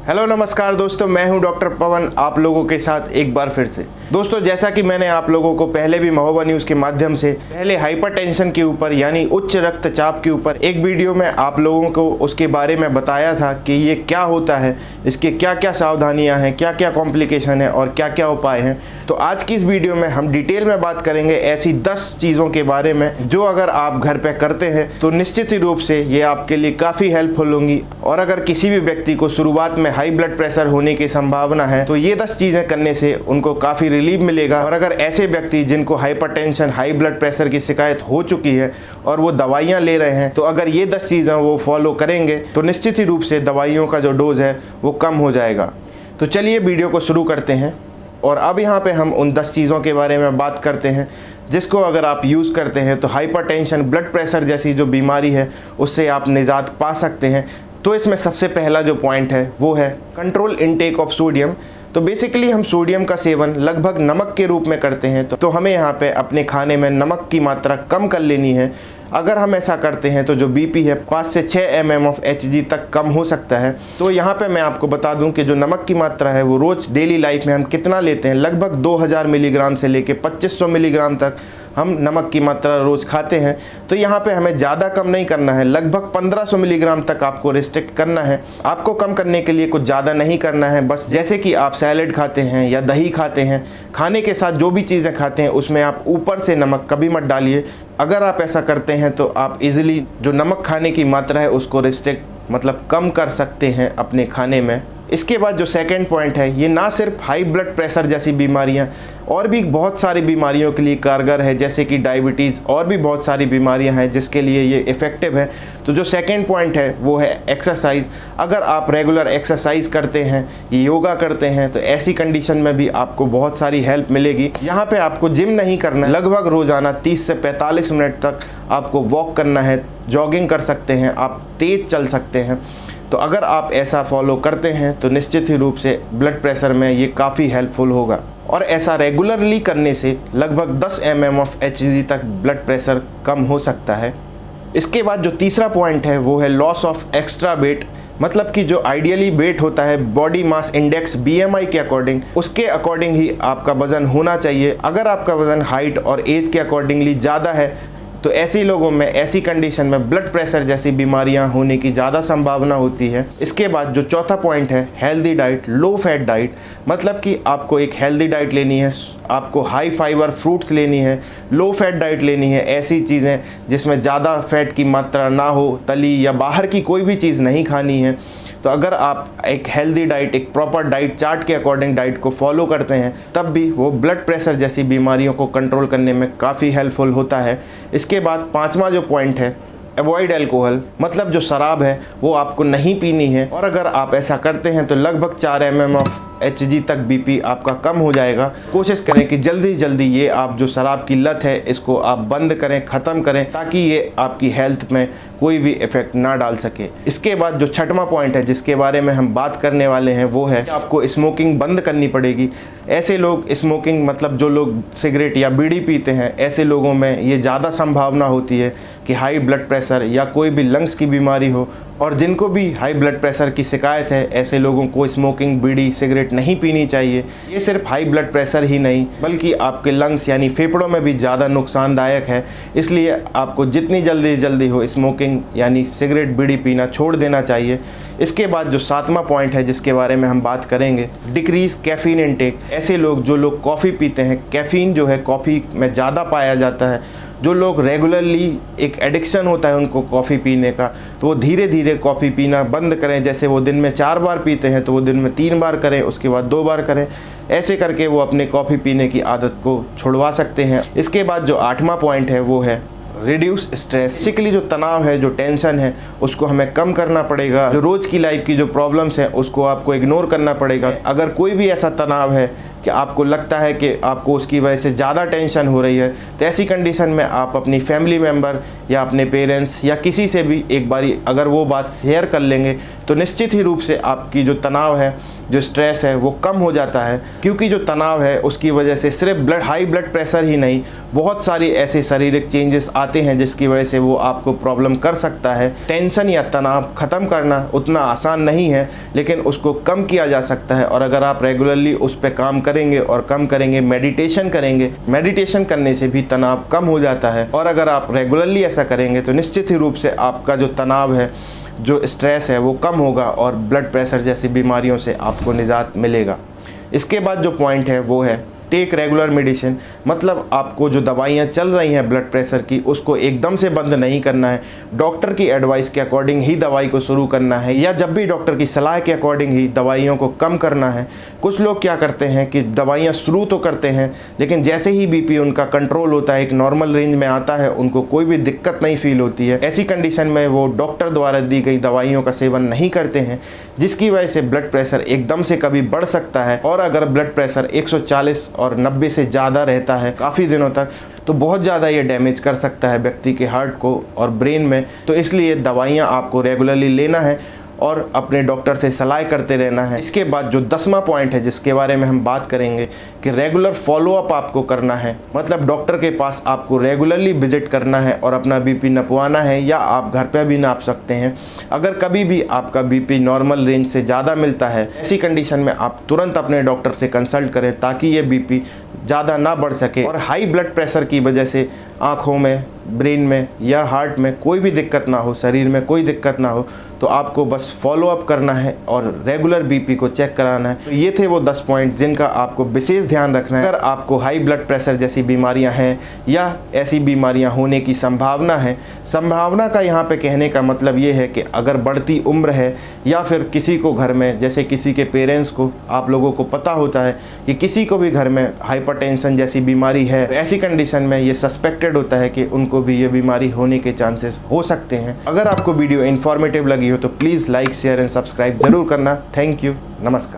Hello नमस्कार दोस्तों, मैं हूं डॉक्टर पवन आप लोगों के साथ एक बार फिर से। दोस्तों, जैसा कि मैंने आप लोगों को पहले भी महोबा न्यूज़ के माध्यम से पहले हाइपरटेंशन के ऊपर यानी उच्च रक्तचाप के ऊपर एक वीडियो में आप लोगों को उसके बारे में बताया था कि ये क्या होता है, इसके क्या क्या सावधानियां हैं, क्या क्या कॉम्प्लिकेशन है और क्या क्या उपाय हैं। तो आज की इस वीडियो में हम डिटेल में बात करेंगे ऐसी 10 चीज़ों के बारे में जो अगर आप घर पे करते हैं तो निश्चित ही रूप से ये आपके लिए काफ़ी हेल्पफुल होंगी। और अगर किसी भी व्यक्ति को शुरुआत में हाई ब्लड प्रेशर होने की संभावना है तो ये 10 चीज़ें करने से उनको काफ़ी रिलीफ मिलेगा। और अगर ऐसे व्यक्ति जिनको हाइपरटेंशन हाई ब्लड प्रेशर की शिकायत हो चुकी है और वो दवाइयाँ ले रहे हैं, तो अगर ये 10 चीज़ें वो फॉलो करेंगे तो निश्चित ही रूप से दवाइयों का जो डोज है वो कम हो जाएगा। तो चलिए वीडियो को शुरू करते हैं। और अब यहाँ पे हम उन 10 चीज़ों के बारे में बात करते हैं जिसको अगर आप यूज़ करते हैं तो हाइपरटेंशन ब्लड प्रेशर जैसी जो बीमारी है उससे आप निजात पा सकते हैं। तो इसमें सबसे पहला जो पॉइंट है वो है कंट्रोल इनटेक ऑफ सोडियम। तो बेसिकली हम सोडियम का सेवन लगभग नमक के रूप में करते हैं, तो हमें यहाँ पे अपने खाने में नमक की मात्रा कम कर लेनी है। अगर हम ऐसा करते हैं तो जो बीपी है 5 से 6 mm ऑफ Hg तक कम हो सकता है। तो यहाँ पे मैं आपको बता दूं कि जो नमक की मात्रा है वो रोज़ डेली लाइफ में हम कितना लेते हैं, लगभग 2000 मिलीग्राम से लेके 2500 मिलीग्राम तक हम नमक की मात्रा रोज़ खाते हैं। तो यहाँ पे हमें ज़्यादा कम नहीं करना है, लगभग 1500 मिलीग्राम तक आपको रिस्ट्रिक्ट करना है। आपको कम करने के लिए कुछ ज़्यादा नहीं करना है, बस जैसे कि आप सैलेड खाते हैं या दही खाते हैं, खाने के साथ जो भी चीज़ें खाते हैं उसमें आप ऊपर से नमक कभी मत डालिए। अगर आप ऐसा करते हैं तो आप इजीली जो नमक खाने की मात्रा है उसको रिस्ट्रिक्ट मतलब कम कर सकते हैं अपने खाने में। इसके बाद जो सेकंड पॉइंट है, ये ना सिर्फ हाई ब्लड प्रेशर जैसी बीमारियां और भी बहुत सारी बीमारियों के लिए कारगर है, जैसे कि डायबिटीज़ और भी बहुत सारी बीमारियां हैं जिसके लिए ये इफ़ेक्टिव है। तो जो सेकंड पॉइंट है वो है एक्सरसाइज। अगर आप रेगुलर एक्सरसाइज करते हैं, योगा करते हैं, तो ऐसी कंडीशन में भी आपको बहुत सारी हेल्प मिलेगी। यहाँ पे आपको जिम नहीं करना है, लगभग रोज़ाना 30 से 45 मिनट तक आपको वॉक करना है, जॉगिंग कर सकते हैं, आप तेज़ चल सकते हैं। तो अगर आप ऐसा फॉलो करते हैं तो निश्चित ही रूप से ब्लड प्रेशर में ये काफ़ी हेल्पफुल होगा। और ऐसा रेगुलरली करने से लगभग 10 mm ऑफ Hg तक ब्लड प्रेशर कम हो सकता है। इसके बाद जो तीसरा पॉइंट है वो है लॉस ऑफ एक्स्ट्रा वेट। मतलब कि जो आइडियली वेट होता है बॉडी मास इंडेक्स BMI के अकॉर्डिंग, उसके अकॉर्डिंग ही आपका वज़न होना चाहिए। अगर आपका वज़न हाइट और एज के अकॉर्डिंगली ज़्यादा है तो ऐसे लोगों में, ऐसी कंडीशन में ब्लड प्रेशर जैसी बीमारियां होने की ज़्यादा संभावना होती है। इसके बाद जो चौथा पॉइंट है healthy diet, low fat diet. मतलब कि आपको एक हेल्दी डाइट लेनी है, आपको हाई फाइबर फ्रूट्स लेनी है, लो फैट डाइट लेनी है, ऐसी चीज़ें जिसमें ज़्यादा फैट की मात्रा ना हो, तली या बाहर की कोई भी चीज़ नहीं खानी है। तो अगर आप एक हेल्दी डाइट, एक प्रॉपर डाइट चार्ट के अकॉर्डिंग डाइट को फॉलो करते हैं तब भी वो ब्लड प्रेशर जैसी बीमारियों को कंट्रोल करने में काफ़ी हेल्पफुल होता है। इसके बाद पांचवा जो पॉइंट है अवॉइड अल्कोहल। मतलब जो शराब है वो आपको नहीं पीनी है। और अगर आप ऐसा करते हैं तो लगभग 4 mm ऑफ Hg तक बीपी आपका कम हो जाएगा। कोशिश करें कि जल्दी जल्दी ये आप जो शराब की लत है इसको आप बंद करें, ख़त्म करें, ताकि ये आपकी हेल्थ में कोई भी इफ़ेक्ट ना डाल सके। इसके बाद जो छठवां पॉइंट है जिसके बारे में हम बात करने वाले हैं वो है आपको स्मोकिंग बंद करनी पड़ेगी। ऐसे लोग स्मोकिंग मतलब जो लोग सिगरेट या बीड़ी पीते हैं, ऐसे लोगों में ये ज़्यादा संभावना होती है कि हाई ब्लड प्रेशर या कोई भी लंग्स की बीमारी हो। और जिनको भी हाई ब्लड प्रेशर की शिकायत है ऐसे लोगों को स्मोकिंग, बीड़ी, सिगरेट नहीं पीनी चाहिए। ये सिर्फ हाई ब्लड प्रेशर ही नहीं बल्कि आपके लंग्स यानी फेफड़ों में भी ज़्यादा नुकसानदायक है। इसलिए आपको जितनी जल्दी हो स्मोकिंग यानी सिगरेट, बीड़ी पीना छोड़ देना चाहिए। इसके बाद जो सातवां पॉइंट है जिसके बारे में हम बात करेंगे, डिक्रीज कैफ़ीन इनटेक। ऐसे लोग जो लोग कॉफ़ी पीते हैं, कैफ़ीन जो है कॉफ़ी में ज़्यादा पाया जाता है, जो लोग रेगुलरली एक एडिक्शन होता है उनको कॉफ़ी पीने का, तो वो धीरे धीरे कॉफ़ी पीना बंद करें। जैसे वो दिन में 4 बार पीते हैं तो वो दिन में 3 बार करें, उसके बाद 2 बार करें। ऐसे करके वो अपने कॉफ़ी पीने की आदत को छुड़वा सकते हैं। इसके बाद जो 8वां पॉइंट है वो है रिड्यूस स्ट्रेस। बेसिकली जो तनाव है, जो टेंशन है, उसको हमें कम करना पड़ेगा। जो रोज़ की लाइफ की जो प्रॉब्लम्स हैं उसको आपको इग्नोर करना पड़ेगा। अगर कोई भी ऐसा तनाव है कि आपको लगता है कि आपको उसकी वजह से ज़्यादा टेंशन हो रही है, तो ऐसी कंडीशन में आप अपनी फैमिली मेम्बर या अपने पेरेंट्स या किसी से भी एक बारी अगर वो बात शेयर कर लेंगे तो निश्चित ही रूप से आपकी जो तनाव है, जो स्ट्रेस है, वो कम हो जाता है। क्योंकि जो तनाव है उसकी वजह से सिर्फ हाई ब्लड प्रेशर ही नहीं, बहुत सारी ऐसे शारीरिक चेंजेस आते हैं जिसकी वजह से वो आपको प्रॉब्लम कर सकता है। टेंशन या तनाव ख़त्म करना उतना आसान नहीं है, लेकिन उसको कम किया जा सकता है। और अगर आप रेगुलरली उस पर काम करेंगे और कम करेंगे, मेडिटेशन करेंगे, मेडिटेशन करने से भी तनाव कम हो जाता है। और अगर आप रेगुलरली ऐसा करेंगे तो निश्चित ही रूप से आपका जो तनाव है, जो स्ट्रेस है, वो कम होगा और ब्लड प्रेशर जैसी बीमारियों से आपको निजात मिलेगा। इसके बाद जो पॉइंट है वो है टेक रेगुलर मेडिसिन। मतलब आपको जो दवाइयाँ चल रही हैं ब्लड प्रेशर की, उसको एकदम से बंद नहीं करना है। डॉक्टर की एडवाइस के अकॉर्डिंग ही दवाई को शुरू करना है, या जब भी डॉक्टर की सलाह के अकॉर्डिंग ही दवाइयों को कम करना है। कुछ लोग क्या करते हैं कि दवाइयाँ शुरू तो करते हैं, लेकिन जैसे ही बीपी उनका कंट्रोल होता है, एक नॉर्मल रेंज में आता है, उनको कोई भी दिक्कत नहीं फील होती है। ऐसी कंडीशन में वो डॉक्टर द्वारा दी गई दवाइयों का सेवन नहीं करते हैं, जिसकी वजह से ब्लड प्रेशर एकदम से कभी बढ़ सकता है। और अगर ब्लड प्रेशर 140 और 90 से ज़्यादा रहता है काफ़ी दिनों तक, तो बहुत ज़्यादा ये डैमेज कर सकता है व्यक्ति के हार्ट को और ब्रेन में। तो इसलिए दवाइयाँ आपको रेगुलरली लेना है और अपने डॉक्टर से सलाह करते रहना है। इसके बाद जो 10वां पॉइंट है जिसके बारे में हम बात करेंगे कि रेगुलर फॉलोअप आपको करना है। मतलब डॉक्टर के पास आपको रेगुलरली विजिट करना है और अपना बीपी नपवाना है, या आप घर पे भी नाप सकते हैं। अगर कभी भी आपका बीपी नॉर्मल रेंज से ज़्यादा मिलता है, ऐसी कंडीशन में आप तुरंत अपने डॉक्टर से कंसल्ट करें ताकि ये बीपी ज़्यादा ना बढ़ सके। और हाई ब्लड प्रेशर की वजह से आँखों में, ब्रेन में या हार्ट में कोई भी दिक्कत ना हो, शरीर में कोई दिक्कत ना हो, तो आपको बस फॉलोअप करना है और रेगुलर बीपी को चेक कराना है। तो ये थे वो 10 पॉइंट जिनका आपको विशेष ध्यान रखना है। अगर आपको हाई ब्लड प्रेशर जैसी बीमारियां हैं या ऐसी बीमारियां होने की संभावना है, संभावना का यहाँ पे कहने का मतलब ये है कि अगर बढ़ती उम्र है या फिर किसी को घर में, जैसे किसी के पेरेंट्स को, आप लोगों को पता होता है कि किसी को भी घर में हाइपरटेंशन जैसी बीमारी है, तो ऐसी कंडीशन में ये सस्पेक्टेड होता है कि उनको भी ये बीमारी होने के चांसेस हो सकते हैं। अगर आपको वीडियो इन्फॉर्मेटिव लगी हो तो please like, share and subscribe जरूर करना। थैंक यू, नमस्कार।